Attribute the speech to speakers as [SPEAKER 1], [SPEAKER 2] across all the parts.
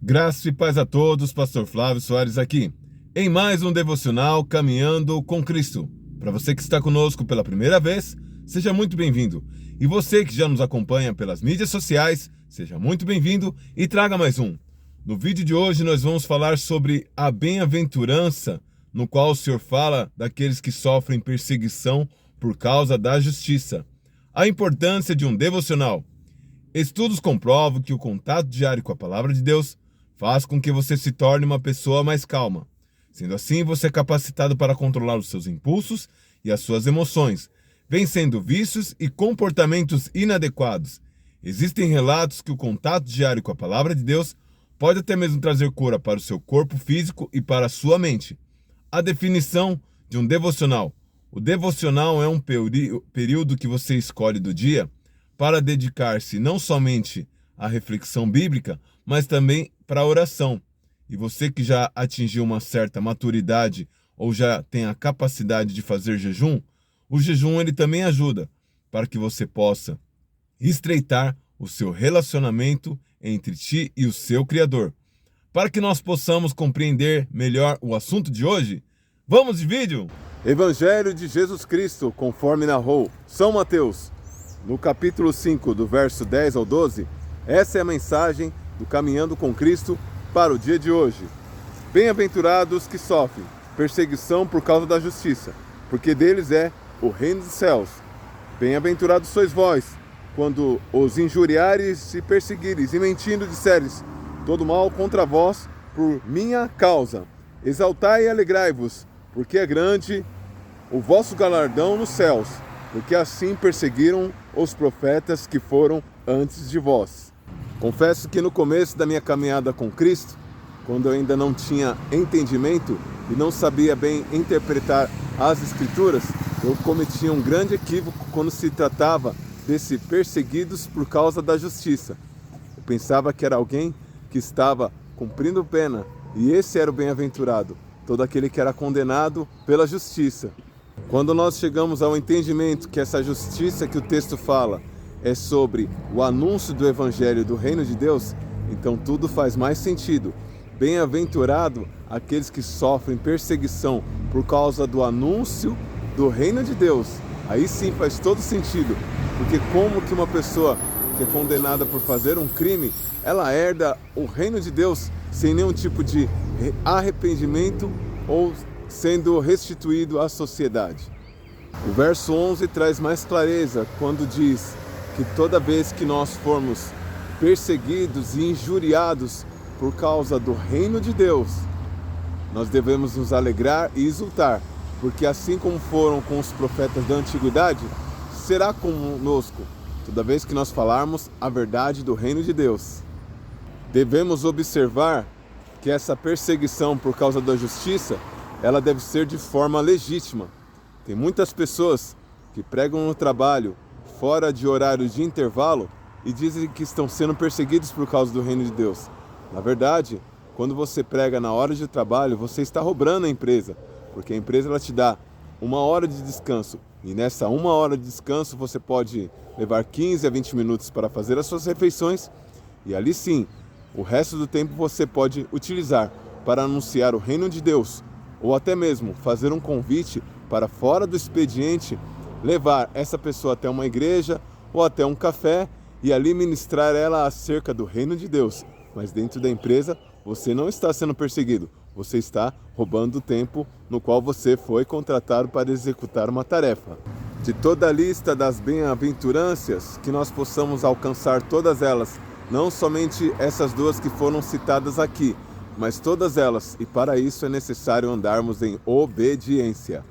[SPEAKER 1] Graça e paz a todos, Pastor Flávio Soares aqui, em mais um devocional Caminhando com Cristo. Para você que está conosco pela primeira vez, seja muito bem-vindo. E você que já nos acompanha pelas mídias sociais, seja muito bem-vindo e traga mais um. No vídeo de hoje nós vamos falar sobre a bem-aventurança, no qual o Senhor fala daqueles que sofrem perseguição por causa da justiça. A importância de um devocional. Estudos comprovam que o contato diário com a palavra de Deus faz com que você se torne uma pessoa mais calma. Sendo assim, você é capacitado para controlar os seus impulsos e as suas emoções, vencendo vícios e comportamentos inadequados. Existem relatos que o contato diário com a palavra de Deus pode até mesmo trazer cura para o seu corpo físico e para a sua mente. A definição de um devocional. O devocional é um período que você escolhe do dia para dedicar-se não somente à reflexão bíblica, mas também para a oração. E você que já atingiu uma certa maturidade ou já tem a capacidade de fazer jejum, o jejum ele também ajuda para que você possa estreitar o seu relacionamento entre ti e o seu Criador. Para que nós possamos compreender melhor o assunto de hoje, vamos de vídeo? Evangelho de Jesus Cristo, conforme narrou São Mateus, no capítulo 5, do verso 10 ao 12, essa é a mensagem do Caminhando com Cristo para o dia de hoje. Bem-aventurados que sofrem perseguição por causa da justiça, porque deles é o reino dos céus. Bem-aventurados sois vós, quando os injuriares e perseguires e mentindo disseres todo mal contra vós por minha causa. Exaltai e alegrai-vos, porque é grande o vosso galardão nos céus, porque assim perseguiram os profetas que foram antes de vós. Confesso que no começo da minha caminhada com Cristo, quando eu ainda não tinha entendimento e não sabia bem interpretar as Escrituras, eu cometia um grande equívoco quando se tratava desse perseguidos por causa da justiça. Eu pensava que era alguém que estava cumprindo pena, e esse era o bem-aventurado, todo aquele que era condenado pela justiça. Quando nós chegamos ao entendimento que essa justiça que o texto fala é sobre o anúncio do Evangelho do Reino de Deus, então tudo faz mais sentido. Bem-aventurado aqueles que sofrem perseguição por causa do anúncio do Reino de Deus. Aí sim faz todo sentido, porque como que uma pessoa que é condenada por fazer um crime, ela herda o Reino de Deus sem nenhum tipo de arrependimento ou sendo restituído à sociedade. O verso 11 traz mais clareza quando diz que toda vez que nós formos perseguidos e injuriados por causa do reino de Deus, nós devemos nos alegrar e exultar, porque assim como foram com os profetas da antiguidade, será conosco toda vez que nós falarmos a verdade do reino de Deus. Devemos observar que essa perseguição por causa da justiça, ela deve ser de forma legítima. Tem muitas pessoas que pregam no trabalho fora de horários de intervalo e dizem que estão sendo perseguidos por causa do reino de Deus. Na verdade, quando você prega na hora de trabalho, você está roubando a empresa, porque a empresa ela te dá 1 hora de descanso, e nessa 1 hora de descanso você pode levar 15 a 20 minutos para fazer as suas refeições, e ali sim, o resto do tempo você pode utilizar para anunciar o reino de Deus, ou até mesmo fazer um convite para fora do expediente, levar essa pessoa até uma igreja ou até um café e ali ministrar ela acerca do reino de Deus. Mas dentro da empresa você não está sendo perseguido, você está roubando o tempo no qual você foi contratado para executar uma tarefa. De toda a lista das bem-aventuranças, que nós possamos alcançar todas elas, não somente essas duas que foram citadas aqui, mas todas elas, e para isso é necessário andarmos em obediência.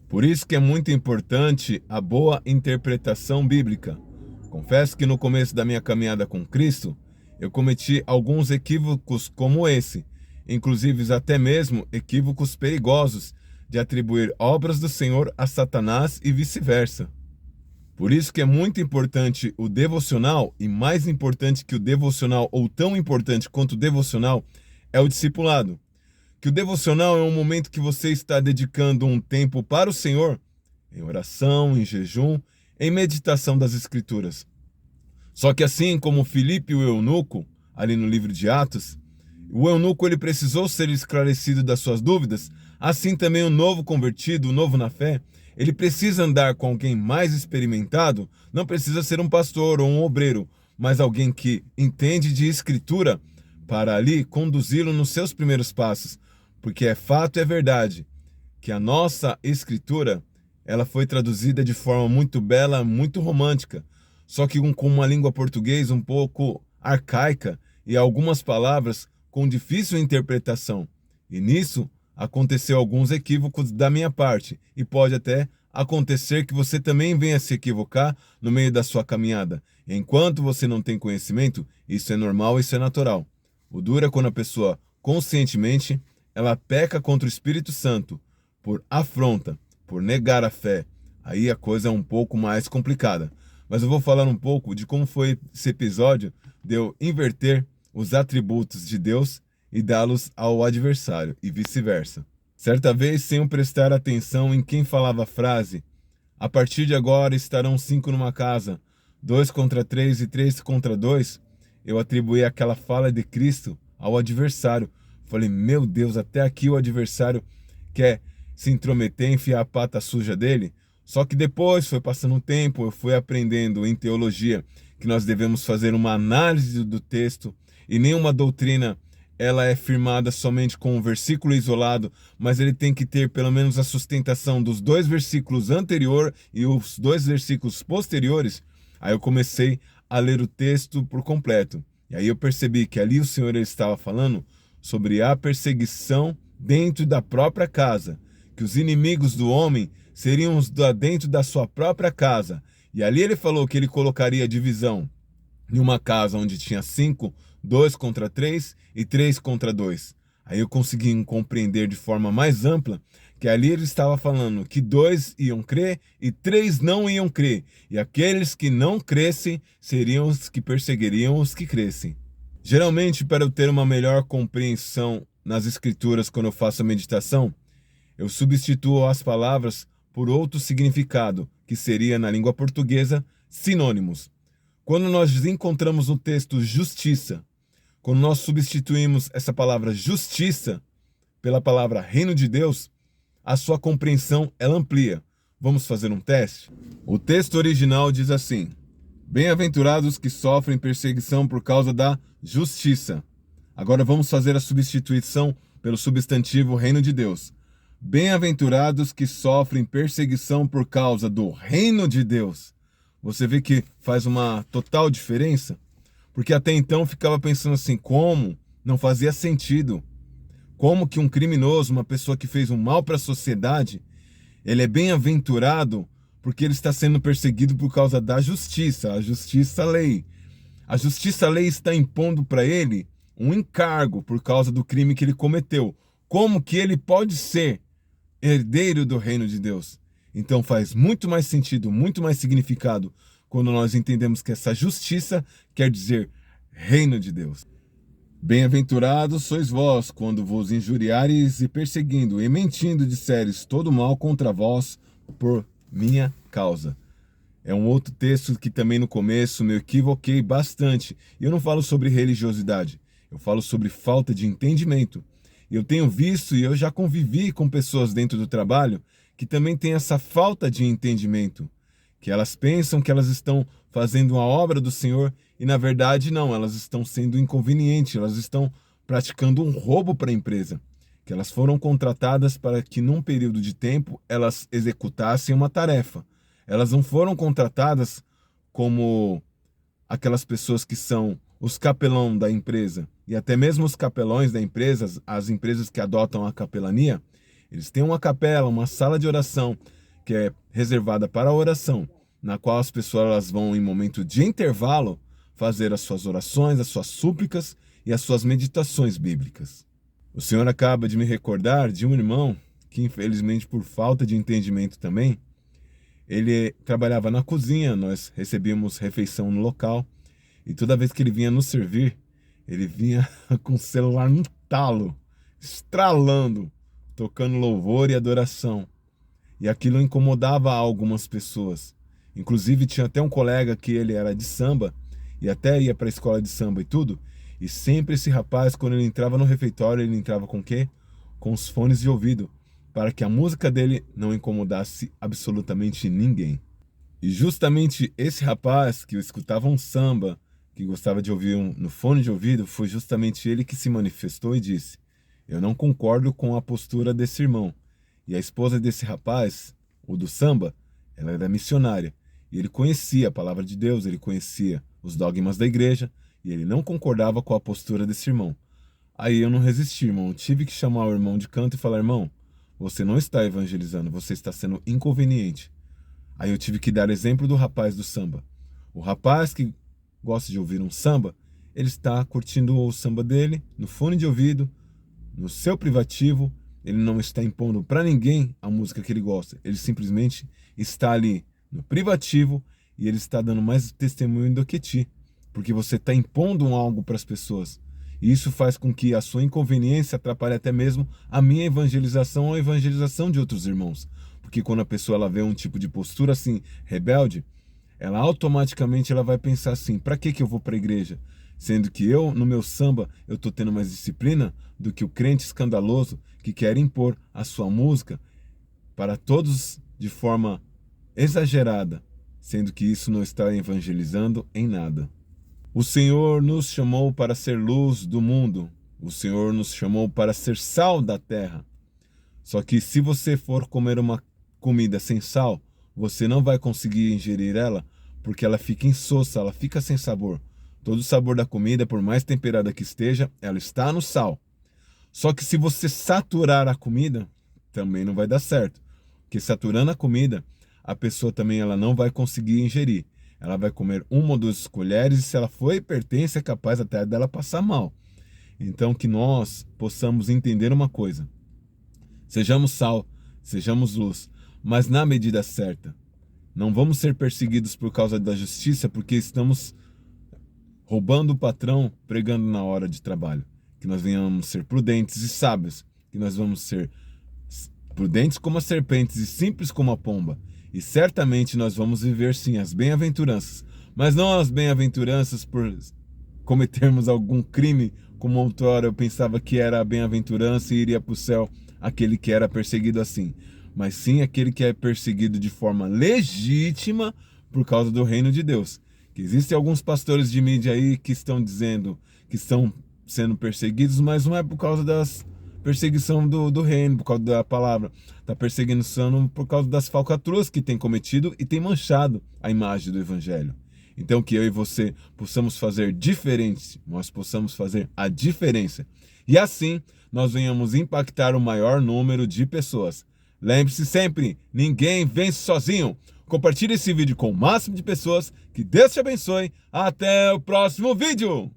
[SPEAKER 1] Por isso que é muito importante a boa interpretação bíblica. Confesso que no começo da minha caminhada com Cristo, eu cometi alguns equívocos como esse, inclusive até mesmo equívocos perigosos de atribuir obras do Senhor a Satanás e vice-versa. Por isso que é muito importante o devocional, e mais importante que o devocional, ou tão importante quanto o devocional, é o discipulado. Que o devocional é um momento que você está dedicando um tempo para o Senhor, em oração, em jejum, em meditação das Escrituras. Só que assim como Filipe e o eunuco, ali no livro de Atos, O eunuco ele precisou ser esclarecido das suas dúvidas, assim também o novo convertido, o novo na fé, ele precisa andar com alguém mais experimentado, não precisa ser um pastor ou um obreiro, mas alguém que entende de escritura para ali conduzi-lo nos seus primeiros passos, porque é fato e é verdade que a nossa escritura ela foi traduzida de forma muito bela, muito romântica, só que com uma língua portuguesa um pouco arcaica e algumas palavras com difícil interpretação. E nisso aconteceu alguns equívocos da minha parte e pode até acontecer que você também venha se equivocar no meio da sua caminhada. Enquanto você não tem conhecimento, isso é normal, isso é natural. O duro é quando a pessoa conscientemente ela peca contra o Espírito Santo por afronta, por negar a fé. Aí a coisa é um pouco mais complicada. Mas eu vou falar um pouco de como foi esse episódio de eu inverter os atributos de Deus e dá-los ao adversário, e vice-versa. Certa vez, sem eu prestar atenção em quem falava a frase, a partir de agora estarão 5 numa casa, 2 contra 3 e 3 contra 2, eu atribuí aquela fala de Cristo ao adversário. Falei, meu Deus, até aqui o adversário quer se intrometer, enfiar a pata suja dele. Só que depois foi passando um tempo, eu fui aprendendo em teologia que nós devemos fazer uma análise do texto e nenhuma doutrina ela é firmada somente com um versículo isolado, mas ele tem que ter pelo menos a sustentação dos 2 versículos anteriores e os 2 versículos posteriores. Aí eu comecei a ler o texto por completo. E aí eu percebi que ali o Senhor ele estava falando sobre a perseguição dentro da própria casa, que os inimigos do homem seriam os dentro da sua própria casa. E ali ele falou que ele colocaria divisão em uma casa onde tinha 5, 2 contra 3 e 3 contra 2. Aí eu consegui compreender de forma mais ampla que ali ele estava falando que 2 iam crer e 3 não iam crer. E aqueles que não crescem seriam os que perseguiriam os que crescem. Geralmente, para eu ter uma melhor compreensão nas escrituras quando eu faço a meditação, eu substituo as palavras por outro significado, que seria na língua portuguesa sinônimos. Quando nós encontramos no texto justiça, quando nós substituímos essa palavra justiça pela palavra reino de Deus, a sua compreensão ela amplia. Vamos fazer um teste? O texto original diz assim: bem-aventurados que sofrem perseguição por causa da justiça. Agora vamos fazer a substituição pelo substantivo reino de Deus. Bem-aventurados que sofrem perseguição por causa do reino de Deus. Você vê que faz uma total diferença? Porque até então ficava pensando assim, como? Não fazia sentido. Como que um criminoso, uma pessoa que fez um mal para a sociedade, ele é bem-aventurado porque ele está sendo perseguido por causa da justiça, a justiça-lei. A justiça-lei está impondo para ele um encargo por causa do crime que ele cometeu. Como que ele pode ser herdeiro do reino de Deus? Então faz muito mais sentido, muito mais significado quando nós entendemos que essa justiça quer dizer reino de Deus. Bem-aventurados sois vós, quando vos injuriares e perseguindo e mentindo disseres todo mal contra vós por minha causa. É um outro texto que também no começo me equivoquei bastante. E eu não falo sobre religiosidade, eu falo sobre falta de entendimento. Eu tenho visto e eu já convivi com pessoas dentro do trabalho que também têm essa falta de entendimento, que elas pensam que elas estão fazendo uma obra do Senhor e na verdade não, elas estão sendo inconvenientes, elas estão praticando um roubo para a empresa, que elas foram contratadas para que num período de tempo elas executassem uma tarefa. Elas não foram contratadas como aquelas pessoas que são os capelão da empresa, e até mesmo os capelões da empresa, as empresas que adotam a capelania, eles têm uma capela, uma sala de oração que é reservada para a oração, na qual as pessoas elas vão em momento de intervalo fazer as suas orações, as suas súplicas e as suas meditações bíblicas. O Senhor acaba de me recordar de um irmão que infelizmente por falta de entendimento também, ele trabalhava na cozinha, nós recebíamos refeição no local e toda vez que ele vinha nos servir, ele vinha com o celular no talo, estralando, tocando louvor e adoração. E aquilo incomodava algumas pessoas. Inclusive tinha até um colega que ele era de samba e até ia para a escola de samba e tudo. E sempre esse rapaz, quando ele entrava no refeitório, ele entrava com o quê? Com os fones de ouvido, para que a música dele não incomodasse absolutamente ninguém. E justamente esse rapaz que escutava um samba, que gostava de ouvir no fone de ouvido, foi justamente ele que se manifestou e disse: eu não concordo com a postura desse irmão. E a esposa desse rapaz, o do samba, ela era missionária. E ele conhecia a palavra de Deus, ele conhecia os dogmas da igreja, e ele não concordava com a postura desse irmão. Aí eu não resisti, irmão. Eu tive que chamar o irmão de canto e falar: irmão, você não está evangelizando, você está sendo inconveniente. Aí eu tive que dar exemplo do rapaz do samba. O rapaz que gosta de ouvir um samba, ele está curtindo o samba dele no fone de ouvido, no seu privativo. Ele não está impondo para ninguém a música que ele gosta. Ele simplesmente está ali no privativo e ele está dando mais testemunho do que ti, porque você está impondo algo para as pessoas. E isso faz com que a sua inconveniência atrapalhe até mesmo a minha evangelização ou a evangelização de outros irmãos. Porque quando a pessoa ela vê um tipo de postura assim, rebelde, ela automaticamente ela vai pensar assim: para que eu vou para a igreja? Sendo que eu, no meu samba, eu estou tendo mais disciplina do que o crente escandaloso que quer impor a sua música para todos de forma exagerada, sendo que isso não está evangelizando em nada. O Senhor nos chamou para ser luz do mundo. O Senhor nos chamou para ser sal da terra. Só que se você for comer uma comida sem sal, você não vai conseguir ingerir ela, porque ela fica insossa, ela fica sem sabor. Todo o sabor da comida, por mais temperada que esteja, ela está no sal. Só que se você saturar a comida, também não vai dar certo. Porque saturando a comida, a pessoa também ela não vai conseguir ingerir. Ela vai comer 1 ou 2 colheres e se ela for hipertensa, é capaz até dela passar mal. Então que nós possamos entender uma coisa. Sejamos sal, sejamos luz, mas na medida certa. Não vamos ser perseguidos por causa da justiça, porque estamos roubando o patrão, pregando na hora de trabalho. Que nós venhamos ser prudentes e sábios, que nós vamos ser prudentes como as serpentes e simples como a pomba. E certamente nós vamos viver sim as bem-aventuranças, mas não as bem-aventuranças por cometermos algum crime, como outrora eu pensava que era a bem-aventurança e iria para o céu aquele que era perseguido assim, mas sim aquele que é perseguido de forma legítima por causa do reino de Deus. Que existem alguns pastores de mídia aí que estão dizendo que estão sendo perseguidos, mas não é por causa das perseguição do reino, por causa da palavra. Está perseguindo por causa das falcatruas que tem cometido e tem manchado a imagem do evangelho. Então que eu e você possamos fazer diferente, nós possamos fazer a diferença. E assim nós venhamos impactar o maior número de pessoas. Lembre-se sempre, ninguém vence sozinho. Compartilhe esse vídeo com o máximo de pessoas. Que Deus te abençoe. Até o próximo vídeo.